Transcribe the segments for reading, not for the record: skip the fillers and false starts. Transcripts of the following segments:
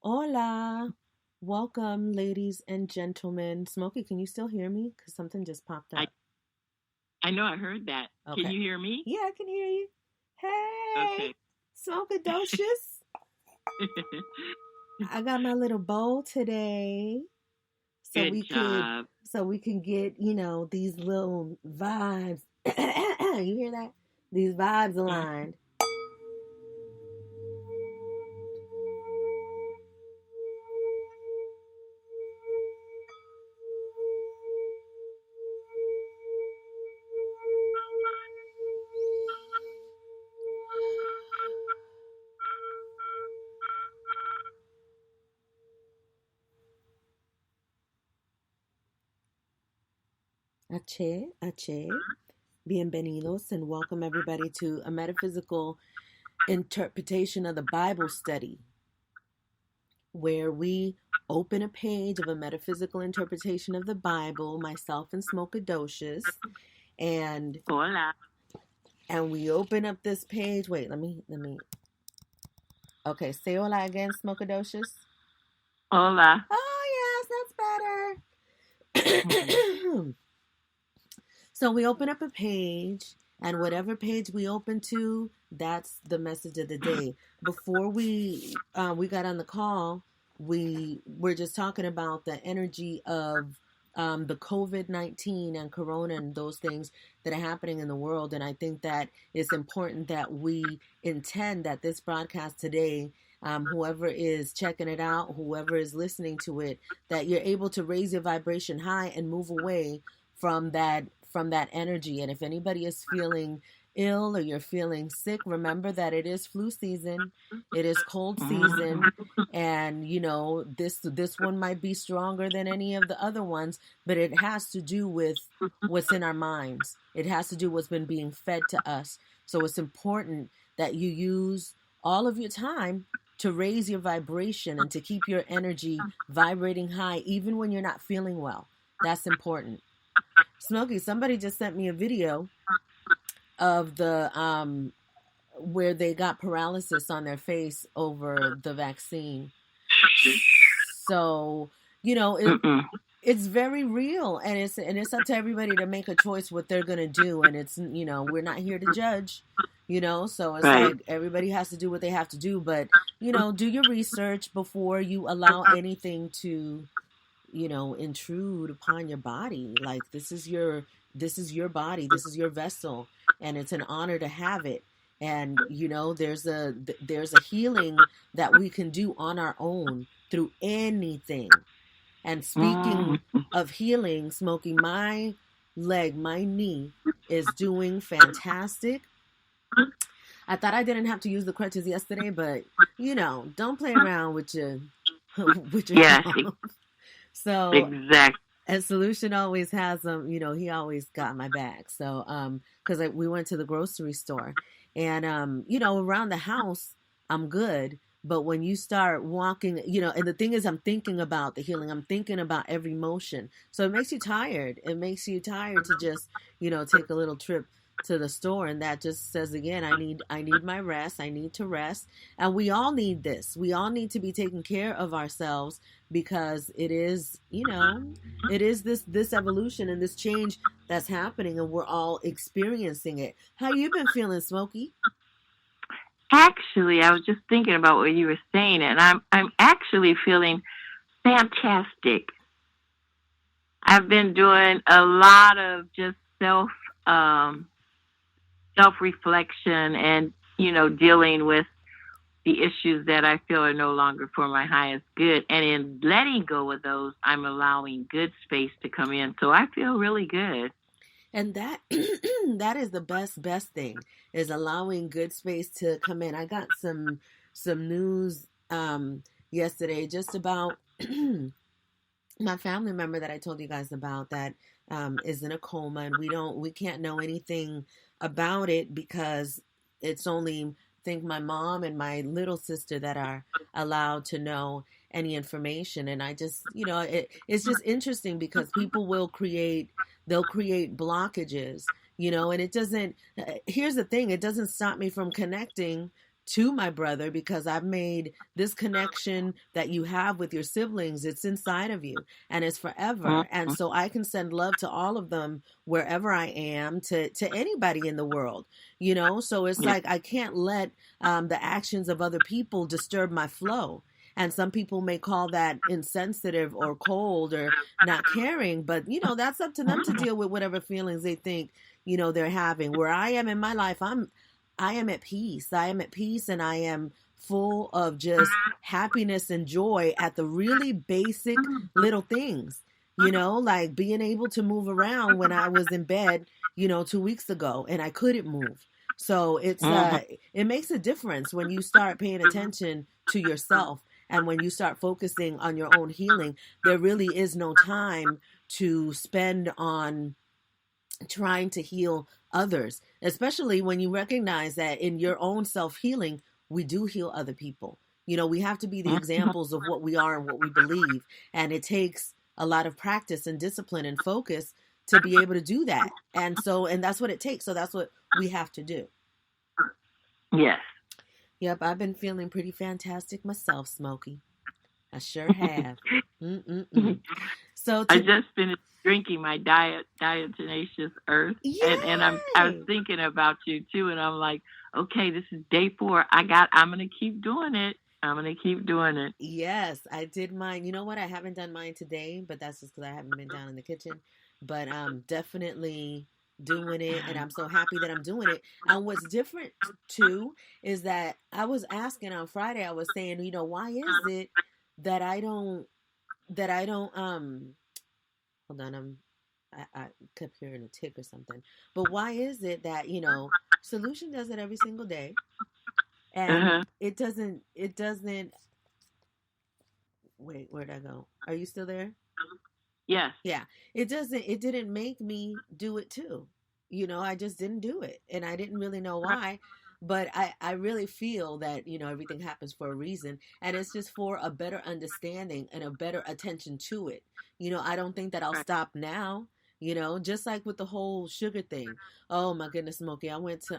Hola. Welcome, ladies and gentlemen. Smokey, can you still hear me? Because something just popped I up. I know I heard that. Can Okay. you hear me? Yeah, I can hear you. Hey, Okay. Smokadocious. I got my little bowl today. So Good we could job. so we can get, these little vibes. You hear that? These vibes Mm. aligned. Ache, ache. Bienvenidos and welcome everybody to a metaphysical interpretation of the Bible study, where we open a page of a metaphysical interpretation of the Bible, myself and Smokadocious, and Hola. we open up this page. Wait, let me. Okay, say hola again, Smokadocious. Hola. Oh yes, that's Mhm. better. So we open up a page, and whatever page we open to, that's the message of the day. Before we got on the call, we were just talking about the energy of the COVID-19 and Corona and those things that are happening in the world. And I think that it's important that we intend that this broadcast today, whoever is checking it out, whoever is listening to it, that you're able to raise your vibration high and move away from that energy. And if anybody is feeling ill or you're feeling sick, remember that it is flu season, it is cold season, Mhm. and this one might be stronger than any of the other ones, but it has to do with what's in our minds. It has to do with what's been being fed to us. So it's important that you use all of your time to raise your vibration and to keep your energy vibrating high even when you're not feeling well. That's important. Smokey, somebody just sent me a video of the where they got paralysis on their face over the vaccine. So, you know, it Mm-mm. it's very real, and it's up to everybody to make a choice what they're going to do, and it's, we're not here to judge, so it's Right. like everybody has to do what they have to do, but do your research before you allow anything to intrude upon your body. Like, this is your body, this is your vessel, and it's an honor to have it. And there's a healing that we can do on our own through anything. And speaking Mm. of healing, Smokey, my knee is doing fantastic. I thought I didn't have to use the crutches yesterday, but don't play around with your with your Yes. health. So, Exact. and Solution always has them. He always got my back. So, because we went to the grocery store, and around the house, I'm good. But when you start walking, and the thing is, I'm thinking about the healing. I'm thinking about every motion. So it makes you tired. It makes you tired to just, take a little trip to the store, and that just says again, I need my rest. I need to rest, and we all need this. We all need to be taking care of ourselves, because it is this evolution and this change that's happening, and we're all experiencing it. How you been feeling, Smokey? Actually, I was just thinking about what you were saying, and I'm actually feeling fantastic. I've been doing a lot of just um self reflection and dealing with the issues that I feel are no longer for my highest good. And in letting go of those, I'm allowing good space to come in. So I feel really good. And that that is the best thing, is allowing good space to come in. I got some news yesterday, just about my family member that I told you guys about, that is in a coma, and we can't know anything about it, because it's only, I think, my mom and my little sister that are allowed to know any information. And I just, it's just interesting, because people they'll create blockages, and it doesn't. Here's the thing: it doesn't stop me from connecting to my brother because I've made this connection that you have with your siblings. It's inside of you and it's forever. And Mm-hmm. so I can send love to all of them wherever I am, to anybody in the world, you know? So it's Yeah. like I can't let the actions of other people disturb my flow. And some people may call that insensitive or cold or not caring, but you know, that's up to them to deal with whatever feelings they think, you know, they're having. Where I am in my life, I am at peace. I am at peace and I am full of just happiness and joy at the really basic little things, you know, like being able to move around when I was in bed, you know, 2 weeks ago and I couldn't move. So Mm-hmm. it makes a difference when you start paying attention to yourself and when you start focusing on your own healing. There really is no time to spend on trying to heal others, especially when you recognize that in your own self healing, we do heal other people. You know, we have to be the examples of what we are and what we believe. And it takes a lot of practice and discipline and focus to be able to do that. And that's what it takes. So that's what we have to do. Yes. Yep, I've been feeling pretty fantastic myself, Smokey. I sure have. Mm-mm-mm. So I to just finished drinking my diatomaceous earth, and I was Yay! thinking about you too, and I'm like, okay, this is day 4. I'm gonna keep doing it. I'm gonna keep doing it. Yes, I did mine. You know what? I haven't done mine today, but that's just because I haven't been down in the kitchen. But definitely doing it, and I'm so happy that I'm doing it. And what's different too is that I was asking on Friday. I was saying, you know, why is it that I don't hold on, I kept hearing a tick or something. But why is it that, you know, Solution does it every single day and Uh-huh. it doesn't wait, where'd I go? Are you still there? Yes. Yeah. It didn't make me do it too. You know, I just didn't do it. And I didn't really know why. But I really feel that, you know, everything happens for a reason. And it's just for a better understanding and a better attention to it. You know, I don't think that I'll Right. stop now. You know, just like with the whole sugar thing. Oh my goodness, Smokey. I went to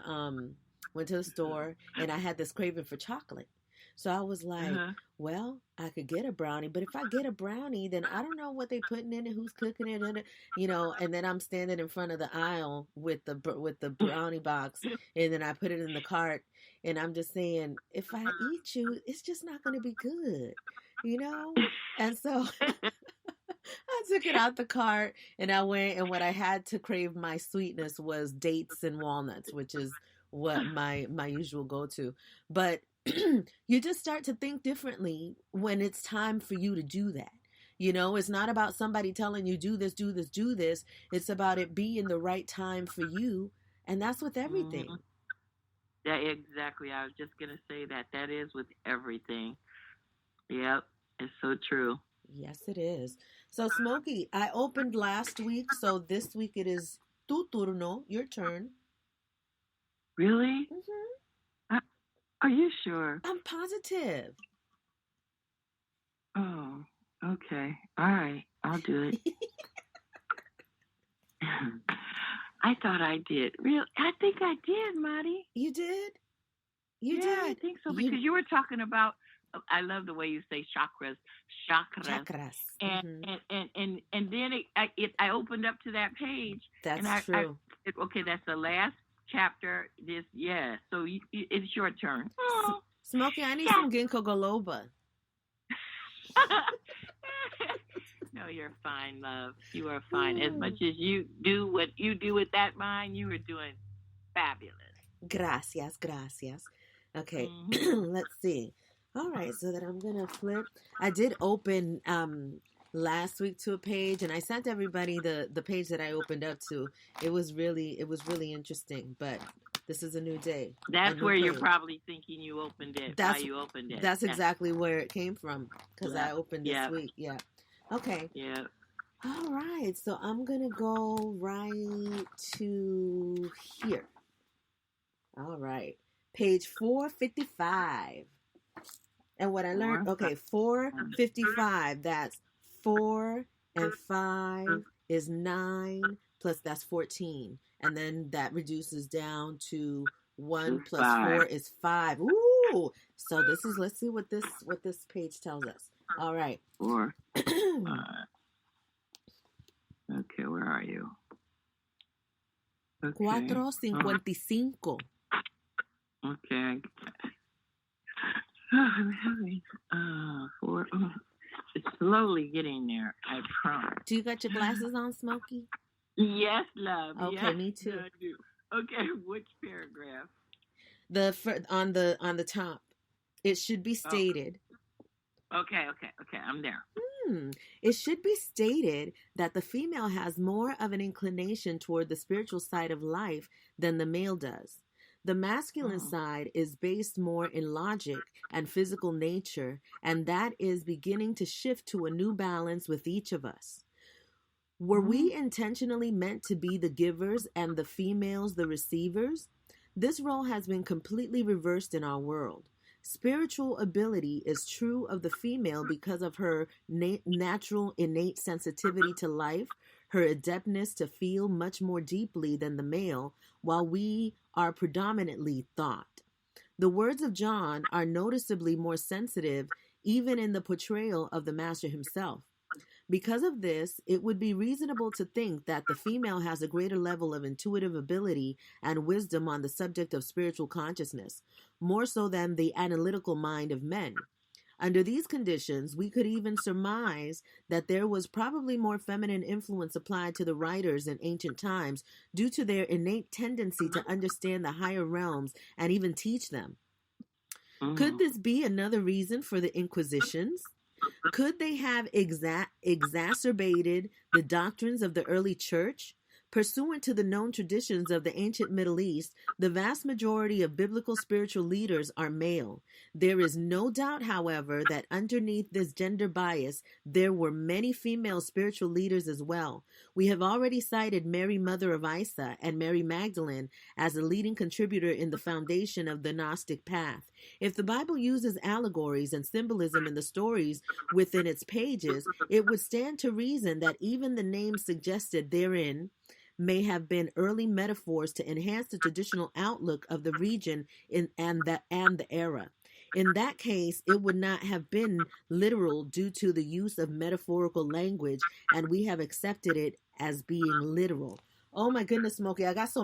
the store and I had this craving for chocolate. So I was like, Uh-huh. well, I could get a brownie, but if I get a brownie, then I don't know what they putting in it, who's cooking it, in it, you know. And then I'm standing in front of the aisle with the brownie box, and then I put it in the cart, and I'm just saying, if I eat you, it's just not going to be good, you know. And so I took it out the cart, and I went, and what I had to crave my sweetness was dates and walnuts, which is what my usual go to, but you just start to think differently when it's time for you to do that. You know, it's not about somebody telling you do this, do this, do this. It's about it being the right time for you. And that's with Hmm. everything. Yeah, exactly. I was just gonna say that. That is with everything. Yep. It's so true. Yes, it is. So, Smokey, I opened last week. So this week it is tu turno, your turn. Really? Hmm. Uh, Are you sure? I'm positive. Oh, okay. All right. I'll do it. I thought I did. Real? I think I did, Marty. You did? You Yeah, I did. think so because You you were talking about. I love the way you say chakras, chakras. and Hmm. then I opened up to that page, and That's I true. said, okay, that's the last chapter. This, yeah. So it's your turn. Oh, Smokey, I need some shucks. ginkgo biloba. No, you're fine, love. You are fine. As much as you do what you do with that mind, you are doing fabulous. Gracias, gracias. Okay, Hmm. let's see. All right, so that I'm gonna flip. I did open last week to a page, and I sent everybody the page that I opened up to. It was really interesting, but this is a new day, a That's new where you're page. probably thinking you opened it. Why That's you opened it? that's exactly where it came from because I Yep, opened this yep, week. Yeah. Okay. yep. All right. So I'm gonna go right to here. All right. Page 455. And what I learned, 4, 5. okay, 455, that's 4 and 5 is 9, plus that's 14. And then that reduces down to 1 To plus 4 5. is 5. Ooh, Woo! So let's see what this page tells us. All right. 4, 5. Okay, where are you? Okay. 4:55. Okay. I'm having 4. It's slowly getting there, I promise. Do you got your glasses on, Smokey? Yes, love. Okay, yes, me too. I do. Okay, which paragraph? On the top. It should be stated. Okay, I'm there. It should be stated that the female has more of an inclination toward the spiritual side of life than the male does. The masculine side is based more in logic and physical nature, and that is beginning to shift to a new balance with each of us. Were we intentionally meant to be the givers and the females the receivers? This role has been completely reversed in our world. Spiritual ability is true of the female because of her natural innate sensitivity to life, her adeptness to feel much more deeply than the male, while we are predominantly thought. The words of John are noticeably more sensitive even in the portrayal of the master himself. Because of this, it would be reasonable to think that the female has a greater level of intuitive ability and wisdom on the subject of spiritual consciousness, more so than the analytical mind of men. Under these conditions, we could even surmise that there was probably more feminine influence applied to the writers in ancient times due to their innate tendency to understand the higher realms and even teach them. Could this be another reason for the Inquisitions? Could they have exacerbated the doctrines of the early church? Pursuant to the known traditions of the ancient Middle East, the vast majority of biblical spiritual leaders are male. There is no doubt, however, that underneath this gender bias, there were many female spiritual leaders as well. We have already cited Mary, mother of Isa, and Mary Magdalene as a leading contributor in the foundation of the Gnostic path. If the Bible uses allegories and symbolism in the stories within its pages, it would stand to reason that even the names suggested therein may have been early metaphors to enhance the traditional outlook of the region and the era. In that case, it would not have been literal due to the use of metaphorical language, and we have accepted it as being literal. Oh my goodness, Smokey, I got so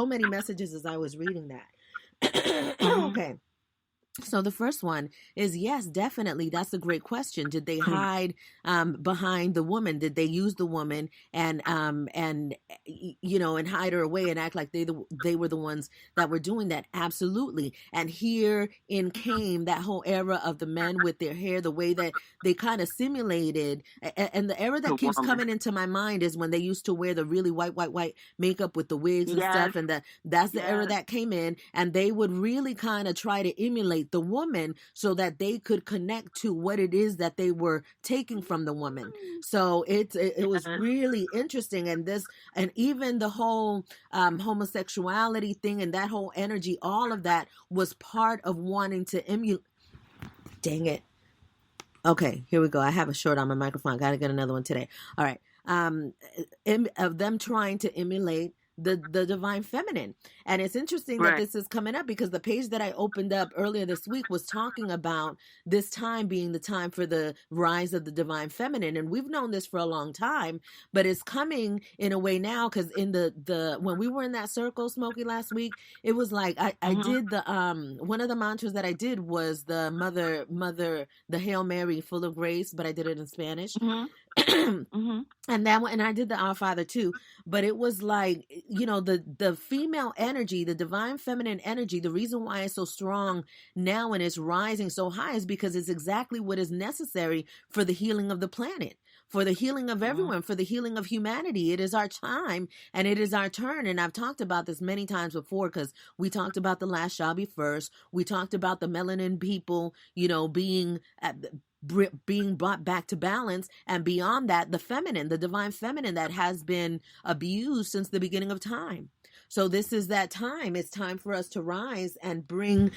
many messages as I was reading that. Okay. So the first one is, yes, definitely. That's a great question. Did they hide behind the woman? Did they use the woman and hide her away and act like they were the ones that were doing that? Absolutely. And here in came that whole era of the men with their hair, the way that they kind of simulated. And the era that keeps coming into my mind is when they used to wear the really white makeup with the wigs and stuff. And that's the era that came in, and they would really kind of try to emulate the woman so that they could connect to what it is that they were taking from the woman. So it was really interesting, and even the whole homosexuality thing and that whole energy, all of that was part of wanting to emulate. Dang it. Okay, here we go. I have a short on my microphone. I got to get another one today. All right. Of them trying to emulate the divine feminine. And it's interesting that this is coming up because the page that I opened up earlier this week was talking about this time being the time for the rise of the divine feminine. And we've known this for a long time, but it's coming in a way now, because in the when we were in that circle, Smokey, last week, it was like I did the one of the mantras that I did was the mother, the Hail Mary, full of grace, but I did it in Spanish. And that one, and I did the Our Father too, but it was like, the female energy, the divine feminine energy, the reason why it's so strong now and it's rising so high is because it's exactly what is necessary for the healing of the planet, for the healing of everyone, for the healing of humanity. It is our time and it is our turn. And I've talked about this many times before, because we talked about the last shall be first. We talked about the melanin people, being brought back to balance, and beyond that, the feminine, the divine feminine that has been abused since the beginning of time. So this is that time. It's time for us to rise and bring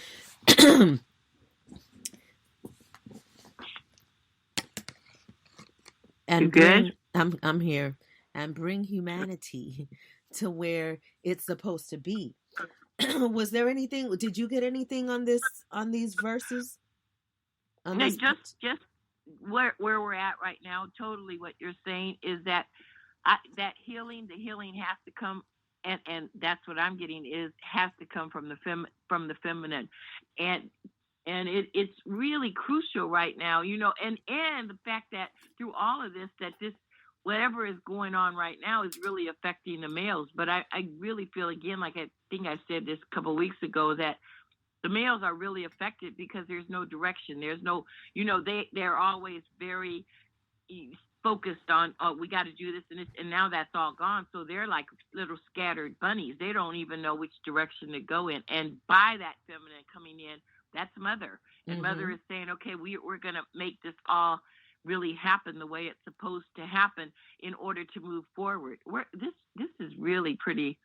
I'm here, and bring humanity to where it's supposed to be. Was there anything? Did you get anything on this on these verses? On No, this? just where we're at right now. Totally, what you're saying is that that healing, the healing has to come, and that's what I'm getting is has to come from the feminine, and it's really crucial right now, and the fact that through all of this, that this whatever is going on right now is really affecting the males. But I really feel, again, like I think I said this a couple of weeks ago, that the males are really affected because there's no direction. There's no, they're always very focused on, oh, we got to do this and this, and now that's all gone. So they're like little scattered bunnies. They don't even know which direction to go in. And by that feminine coming in, that's mother. And mother is saying, okay, we're going to make this all really happen the way it's supposed to happen in order to move forward. This is really pretty,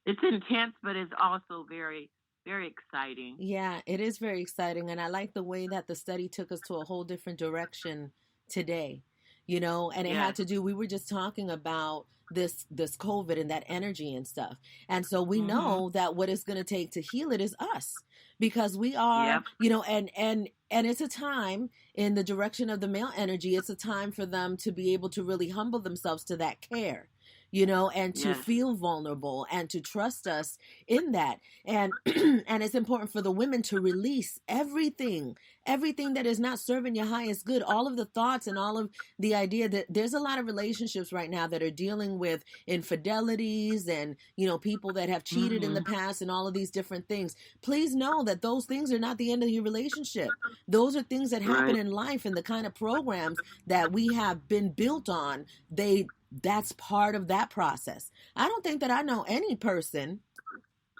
it's intense, but it's also very, very exciting. Yeah, it is very exciting. And I like the way that the study took us to a whole different direction today, and it had to do, we were just talking about this COVID and that energy and stuff. And so we know that what it's going to take to heal it is us, because we are, and it's a time in the direction of the male energy. It's a time for them to be able to really humble themselves to that care, and to feel vulnerable and to trust us in that. And and it's important for the women to release everything that is not serving your highest good, all of the thoughts and all of the idea that there's a lot of relationships right now that are dealing with infidelities and, people that have cheated in the past and all of these different things. Please know that those things are not the end of your relationship. Those are things that happen in life, and the kind of programs that we have been built on, that's part of that process. I don't think that I know any person,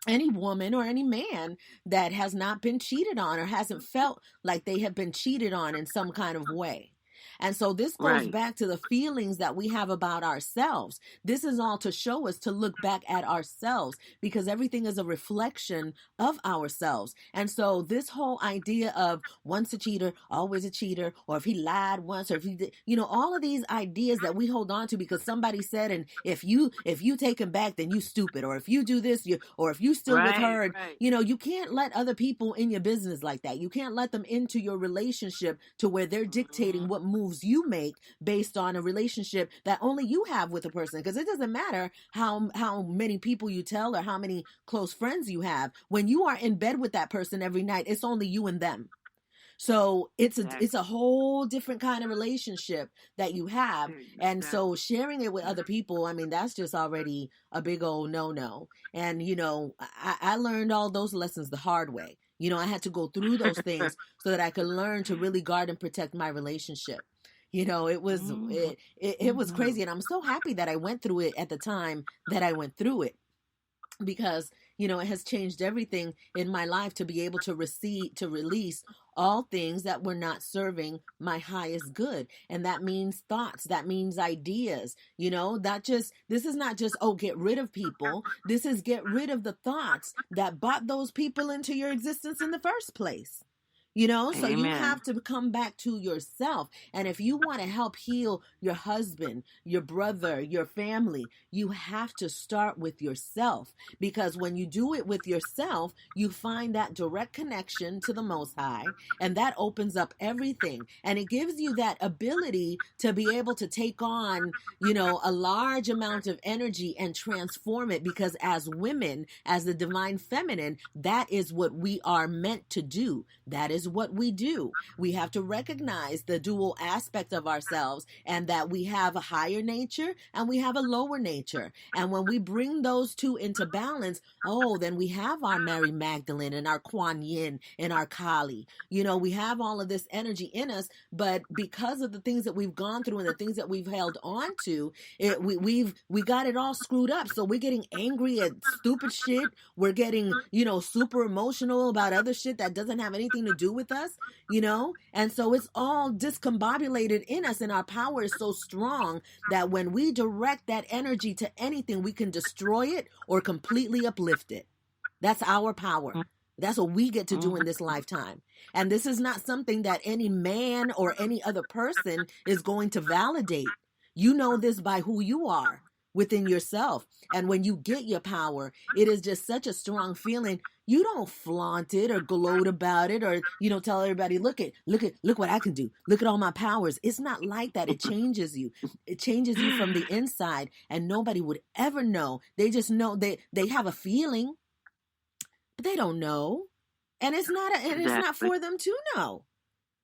any woman or any man that has not been cheated on or hasn't felt like they have been cheated on in some kind of way. And so this goes back to the feelings that we have about ourselves. This is all to show us to look back at ourselves, because everything is a reflection of ourselves. And so this whole idea of once a cheater, always a cheater, or if he lied once, or if he did, all of these ideas that we hold on to because somebody said, and if you take him back, then you stupid, or if you do this, or if you still with her, you can't let other people in your business like that. You can't let them into your relationship to where they're dictating what moves you make based on a relationship that only you have with a person. Because it doesn't matter how many people you tell or how many close friends you have. When you are in bed with that person every night, it's only you and them. So it's a whole different kind of relationship that you have. And so sharing it with other people, I mean, that's just already a big old no-no. And, I learned all those lessons the hard way. I had to go through those things so that I could learn to really guard and protect my relationship. It was crazy. And I'm so happy that I went through it at the time that I went through it, because, it has changed everything in my life to be able to release all things that were not serving my highest good. And that means thoughts, that means ideas, this is not just, get rid of people. This is get rid of the thoughts that brought those people into your existence in the first place. So you have to come back to yourself. And if you want to help heal your husband, your brother, your family, you have to start with yourself. Because when you do it with yourself, you find that direct connection to the Most High, and that opens up everything. And it gives you that ability to be able to take on, a large amount of energy and transform it. Because as women, as the divine feminine, that is what we are meant to do. That is what we do. We have to recognize the dual aspect of ourselves, and that we have a higher nature and we have a lower nature. And when we bring those two into balance, then we have our Mary Magdalene and our Kuan Yin and our Kali. We have all of this energy in us, but because of the things that we've gone through and the things that we've held on to, we got it all screwed up. So we're getting angry at stupid shit. We're getting, super emotional about other shit that doesn't have anything to do with us, and so it's all discombobulated in us, and our power is so strong that when we direct that energy to anything, we can destroy it or completely uplift it. That's our power. That's what we get to do in this lifetime. And this is not something that any man or any other person is going to validate. You know this by who you are within yourself. And when you get your power, it is just such a strong feeling. You don't flaunt it or gloat about it, or tell everybody, look what I can do. Look at all my powers. It's not like that. It changes you. It changes you from the inside, and nobody would ever know. They just know they have a feeling, but they don't know. And it's not for them to know.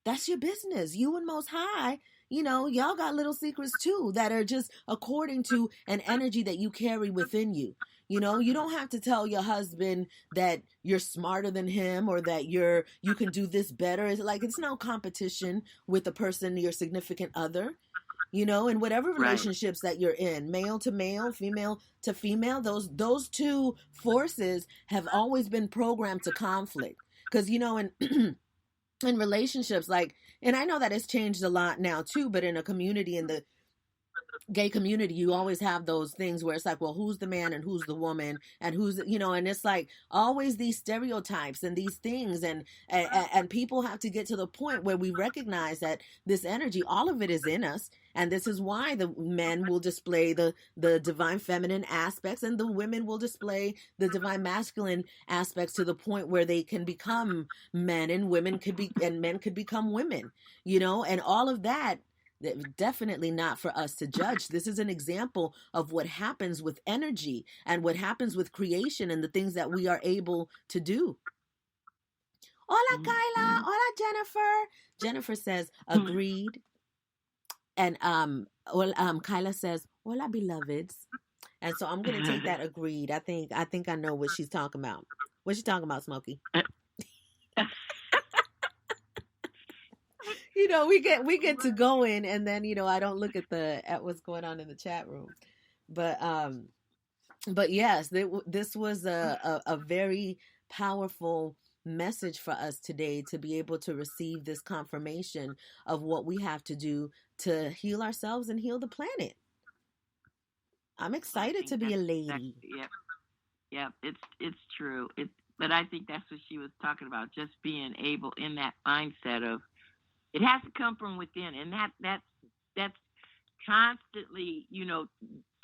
That's your business. You and Most High, y'all got little secrets too that are just according to an energy that you carry within you. You don't have to tell your husband that you're smarter than him or that you can do this better. It's no competition with the person, your significant other. In whatever relationships that you're in, male to male, female to female, those two forces have always been programmed to conflict. Because, in relationships, and I know that it's changed a lot now too, but in a community, in the gay community, you always have those things where it's like, well, who's the man and who's the woman and who's, and it's like always these stereotypes and these things. And people have to get to the point where we recognize that this energy, all of it is in us. And this is why the men will display the divine feminine aspects and the women will display the divine masculine aspects to the point where they can become men and men could become women, and all of that. Definitely not for us to judge. This is an example of what happens with energy and what happens with creation and the things that we are able to do. Hola, Kyla. Hola, Jennifer. Jennifer says, agreed. And Kyla says, hola, beloveds. And so I'm going to take that agreed. I think I know what she's talking about. What's she talking about, Smokey? We get to going, and then I don't look at what's going on in the chat room, but yes, this was a very powerful message for us today to be able to receive this confirmation of what we have to do to heal ourselves and heal the planet. I'm excited to be a lady. Yep, it's true. But I think that's what she was talking about, just being able in that mindset of. It has to come from within, and that's constantly,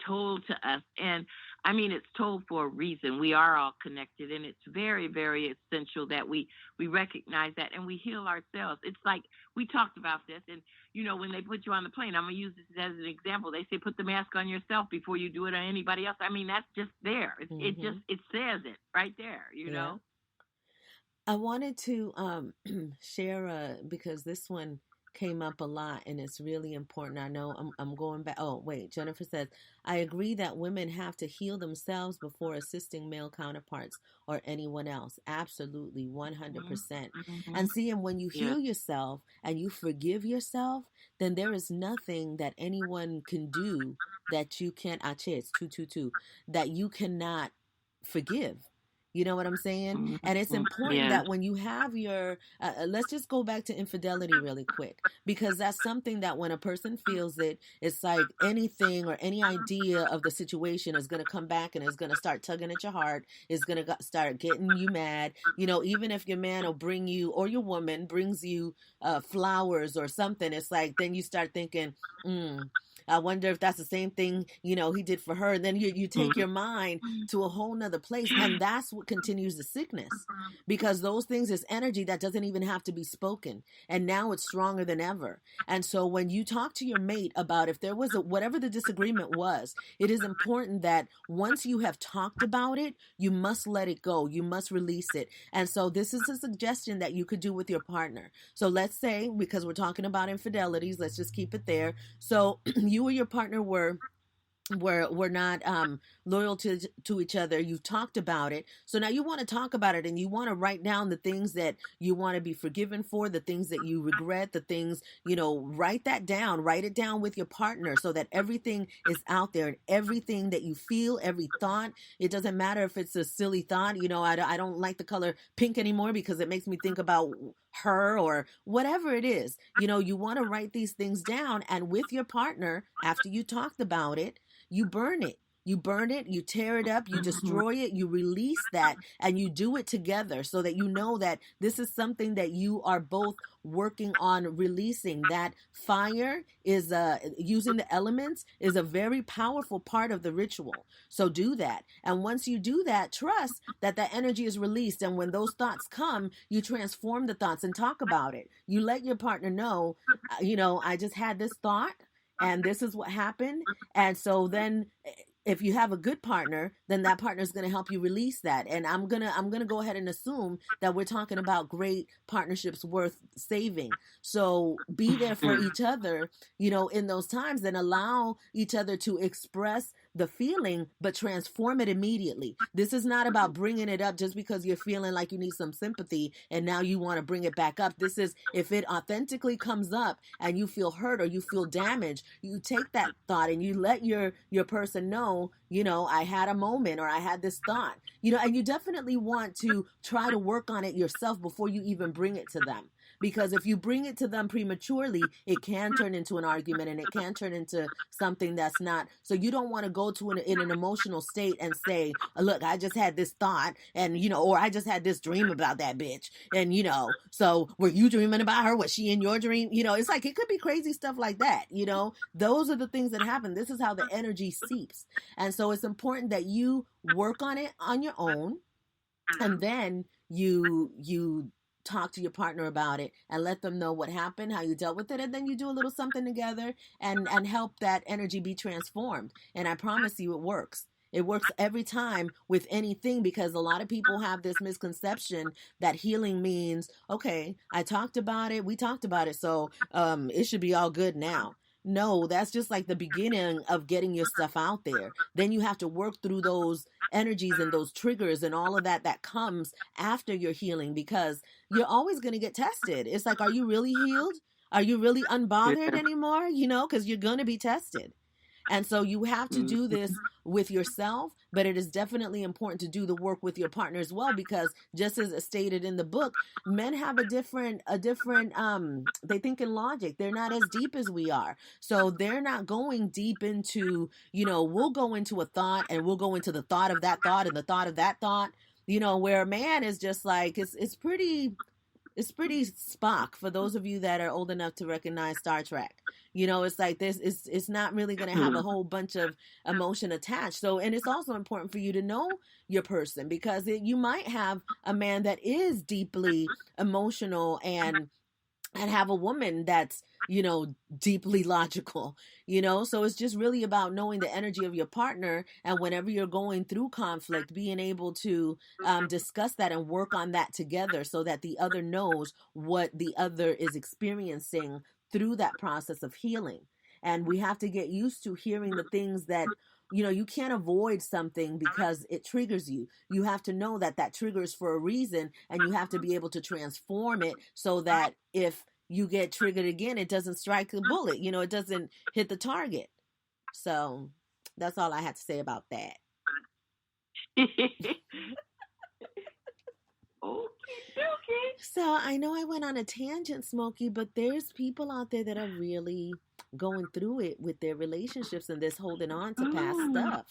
told to us. And I mean, it's told for a reason. We are all connected, and it's very, very essential that we recognize that and we heal ourselves. It's like we talked about this, and when they put you on the plane, I'm gonna use this as an example. They say put the mask on yourself before you do it on anybody else. I mean, that's just there. It says it right there. You know. I wanted to share because this one came up a lot and it's really important. I know I'm going back. Oh, wait. Jennifer says, I agree that women have to heal themselves before assisting male counterparts or anyone else. Absolutely. 100%. Mm-hmm. And see, and when you heal yourself and you forgive yourself, then there is nothing that anyone can do that you can't, it's 222, that you cannot forgive. You know what I'm saying? And it's important that when you have your, let's just go back to infidelity really quick, because that's something that when a person feels it, it's like anything or any idea of the situation is going to come back and is going to start tugging at your heart, is going to start getting you mad. Even if your man will bring you, or your woman brings you flowers or something, it's like, then you start thinking, I wonder if that's the same thing, he did for her. And then you take your mind to a whole nother place. And that's what continues the sickness, because those things is energy that doesn't even have to be spoken. And now it's stronger than ever. And so when you talk to your mate about if there was whatever the disagreement was, it is important that once you have talked about it, you must let it go. You must release it. And so this is a suggestion that you could do with your partner. So let's say, because we're talking about infidelities, let's just keep it there. So you or your partner were not loyal to each other. You've talked about it. So now you want to talk about it and you want to write down the things that you want to be forgiven for, the things that you regret, the things, write that down, write it down with your partner so that everything is out there and everything that you feel, every thought. It doesn't matter if it's a silly thought. I don't like the color pink anymore because it makes me think about her or whatever it is. You want to write these things down, and with your partner, after you talked about it, you burn it. You burn it, you tear it up, you destroy it, you release that, and you do it together so that you know that this is something that you are both working on releasing. That fire is using the elements is a very powerful part of the ritual. So do that. And once you do that, trust that that energy is released. And when those thoughts come, you transform the thoughts and talk about it. You let your partner know, I just had this thought and this is what happened. And so then if you have a good partner, then that partner is going to help you release that. And I'm going to go ahead and assume that we're talking about great partnerships worth saving. So be there for each other, in those times, and allow each other to express the feeling, but transform it immediately. This is not about bringing it up just because you're feeling like you need some sympathy and now you want to bring it back up. This is if it authentically comes up and you feel hurt or you feel damaged, you take that thought and you let your person know, I had a moment or I had this thought, and you definitely want to try to work on it yourself before you even bring it to them. Because if you bring it to them prematurely, it can turn into an argument and it can turn into something that's not. So you don't want to go to in an emotional state and say, look, I just had this thought and, or I just had this dream about that bitch. And, so were you dreaming about her? Was she in your dream? It's like, it could be crazy stuff like that. Those are the things that happen. This is how the energy seeps. And so it's important that you work on it on your own. And then you talk to your partner about it and let them know what happened, how you dealt with it, and then you do a little something together and help that energy be transformed. And I promise you it works. It works every time with anything, because a lot of people have this misconception that healing means, okay, I talked about it, we talked about it, so it should be all good now. No, that's just like the beginning of getting your stuff out there. Then you have to work through those energies and those triggers and all of that comes after your healing, because you're always going to get tested. It's like, are you really healed? Are you really unbothered anymore? Because you're going to be tested. And so you have to do this with yourself, but it is definitely important to do the work with your partner as well, because just as stated in the book, men have a different, they think in logic. They're not as deep as we are. So they're not going deep into, we'll go into a thought and we'll go into the thought of that thought and the thought of that thought, where a man is just like, it's pretty Spock, for those of you that are old enough to recognize Star Trek. It's like this, it's not really going to have a whole bunch of emotion attached. So, and it's also important for you to know your person, because you might have a man that is deeply emotional and have a woman that's, deeply logical, so it's just really about knowing the energy of your partner. And whenever you're going through conflict, being able to discuss that and work on that together so that the other knows what the other is experiencing through that process of healing. And we have to get used to hearing the things that, you can't avoid something because it triggers you. You have to know that that trigger is for a reason, and you have to be able to transform it so that if you get triggered again, it doesn't strike the bullet, it doesn't hit the target. So that's all I had to say about that. Okay. So I know I went on a tangent, Smokey, but there's people out there that are really going through it with their relationships and this holding on to past stuff.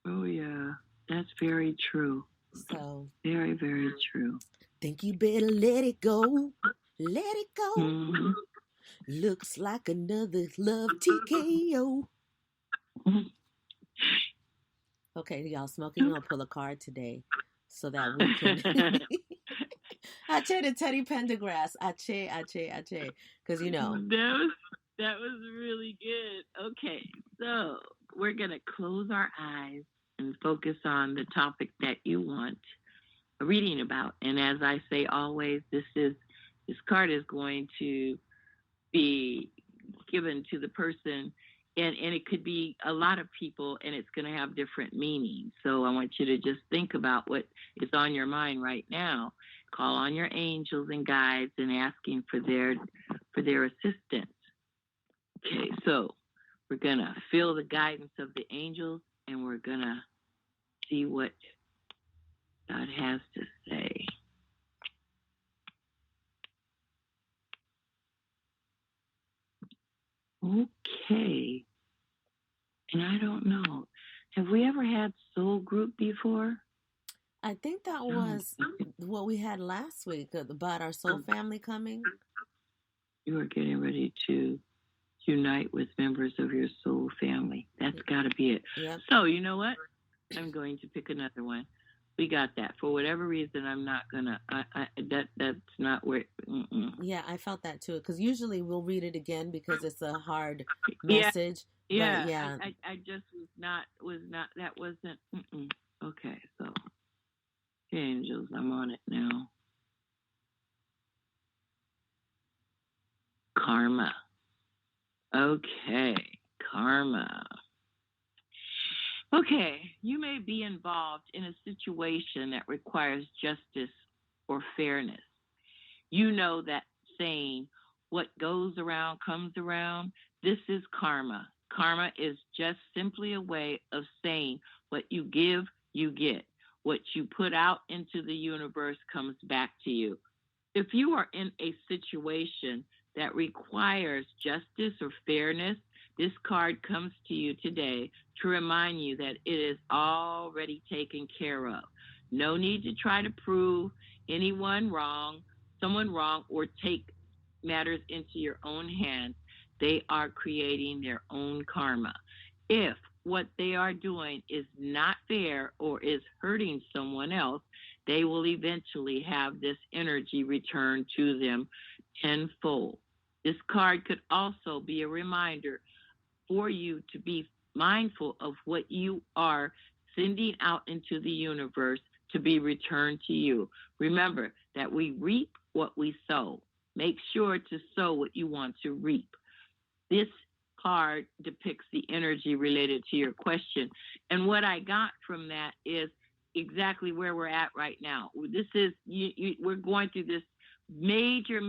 Oh, yeah. That's very true. So very, very true. Think you better let it go. Let it go. Mm-hmm. Looks like another love TKO. Okay, y'all, Smokey gonna pull a card today so that we can. Ache the Teddy Pendergrass. Ache. Because That was really good. Okay, so we're gonna close our eyes and focus on the topic that you want reading about. And as I say always, this card is going to be given to the person, and it could be a lot of people, and it's going to have different meanings. So I want you to just think about what is on your mind right now. Call on your angels and guides and asking for their assistance. Okay, so we're going to feel the guidance of the angels, and we're going to see what God has to say. Okay. And I don't know. Have we ever had soul group before? I think that No. was what we had last week about our soul family coming. You are getting ready to unite with members of your soul family. That's got to be it. Yep. So, you know what? I'm going to pick another one. We got that. For whatever reason, I'm not gonna. That's not where. Mm-mm. Yeah, I felt that too. Because usually we'll read it again because it's a hard Yeah, message. yeah. But yeah, I just was not. That wasn't. Mm-mm. Okay, so angels, I'm on it now. Karma. Okay, karma. Okay, you may be involved in a situation that requires justice or fairness. You know that saying, what goes around comes around. This is karma. Karma is just simply a way of saying what you give, you get. What you put out into the universe comes back to you. If you are in a situation that requires justice or fairness, this card comes to you today to remind you that it is already taken care of. No need to try to prove someone wrong, or take matters into your own hands. They are creating their own karma. If what they are doing is not fair or is hurting someone else, they will eventually have this energy returned to them tenfold. This card could also be a reminder for you to be mindful of what you are sending out into the universe to be returned to you. Remember that we reap what we sow. Make sure to sow what you want to reap. This card depicts the energy related to your question. And what I got from that is exactly where we're at right now. This is, we're going through this major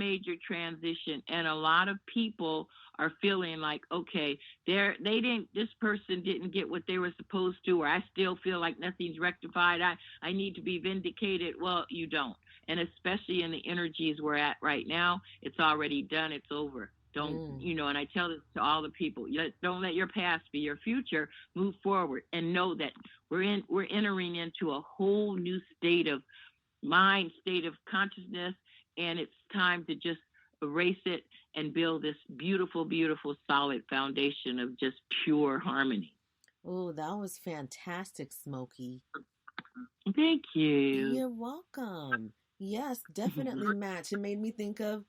transition, and a lot of people are feeling like, okay, this person didn't get what they were supposed to, or I still feel like nothing's rectified. I need to be vindicated. Well, you don't. And especially in the energies we're at right now, it's already done. It's over. Don't, and I tell this to all the people, don't let your past be your future. Move forward and know that we're entering into a whole new state of mind, state of consciousness, and it's time to just erase it and build this beautiful, solid foundation of just pure harmony. Oh, that was fantastic, Smokey. Thank you. You're welcome. Yes, definitely match. It made me think of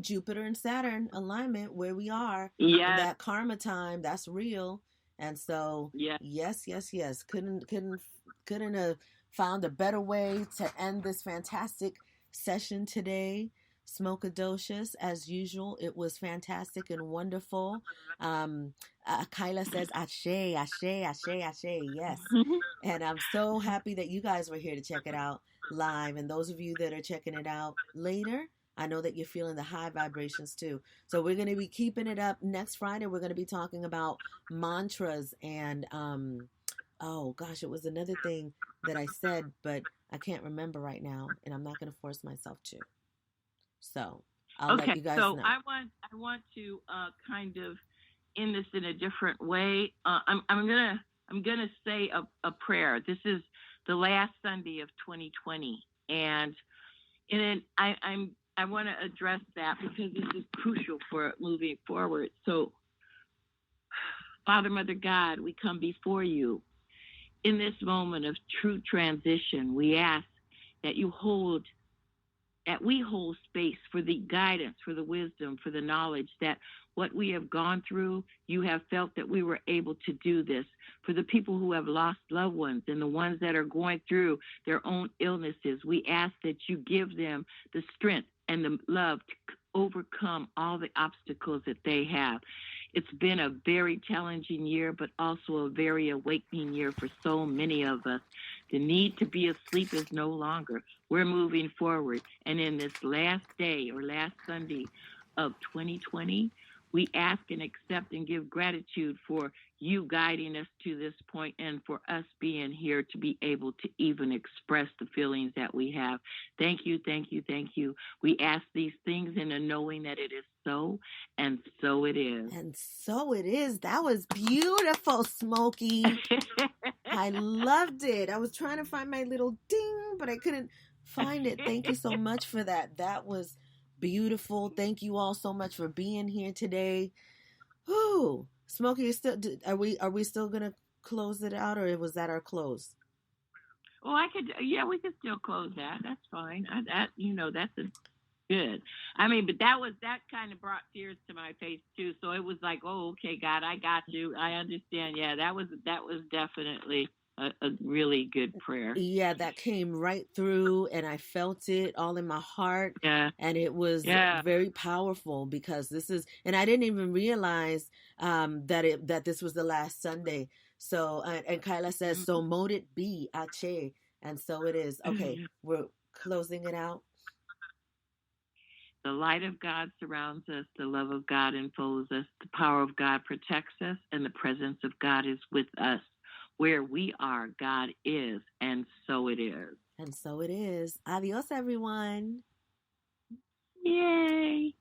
Jupiter and Saturn alignment, where we are in that karma time. That's real. And so, yes. Couldn't have found a better way to end this fantastic session today. Smokadocious, as usual, it was fantastic and wonderful. Kyla says, Ashe, Ashe, Ashe, Ashe, yes. And I'm so happy that you guys were here to check it out live. And those of you that are checking it out later, I know that you're feeling the high vibrations too. So we're going to be keeping it up. Next Friday, we're going to be talking about mantras and, oh gosh, it was another thing that I said, but I can't remember right now, and I'm not going to force myself to. So I'll let you guys know. I want to kind of end this in a different way. I'm gonna say a prayer. This is the last Sunday of 2020, and I want to address that because this is crucial for moving forward. So, Father, Mother, God, we come before you in this moment of true transition. We ask that we hold space for the guidance, for the wisdom, for the knowledge that what we have gone through, you have felt that we were able to do this. For the people who have lost loved ones and the ones that are going through their own illnesses, we ask that you give them the strength and the love to overcome all the obstacles that they have. It's been a very challenging year, but also a very awakening year for so many of us. The need to be asleep is no longer. We're moving forward. And in this last day or last Sunday of 2020, We ask and accept and give gratitude for you guiding us to this point and for us being here to be able to even express the feelings that we have. Thank you, thank you, thank you. We ask these things in a knowing that it is so, and so it is. And so it is. That was beautiful, Smokey. I loved it. I was trying to find my little ding, but I couldn't find it. Thank you so much for that. That was beautiful. Thank you all so much for being here today. Whew. Smokey, are we still gonna close it out, or was that our close? Oh, we could still close that. That's fine. That's good. I mean, but that kind of brought tears to my face too. So it was like, oh, okay, God, I got you. I understand. Yeah, that was definitely a really good prayer. Yeah, that came right through, and I felt it all in my heart. Yeah. And it was very powerful, because and I didn't even realize that this was the last Sunday. So, and Kyla says, so mote it be, Ache. And so it is. Okay, we're closing it out. The light of God surrounds us. The love of God enfolds us. The power of God protects us. And the presence of God is with us. Where we are, God is. And so it is. And so it is. Adios, everyone. Yay.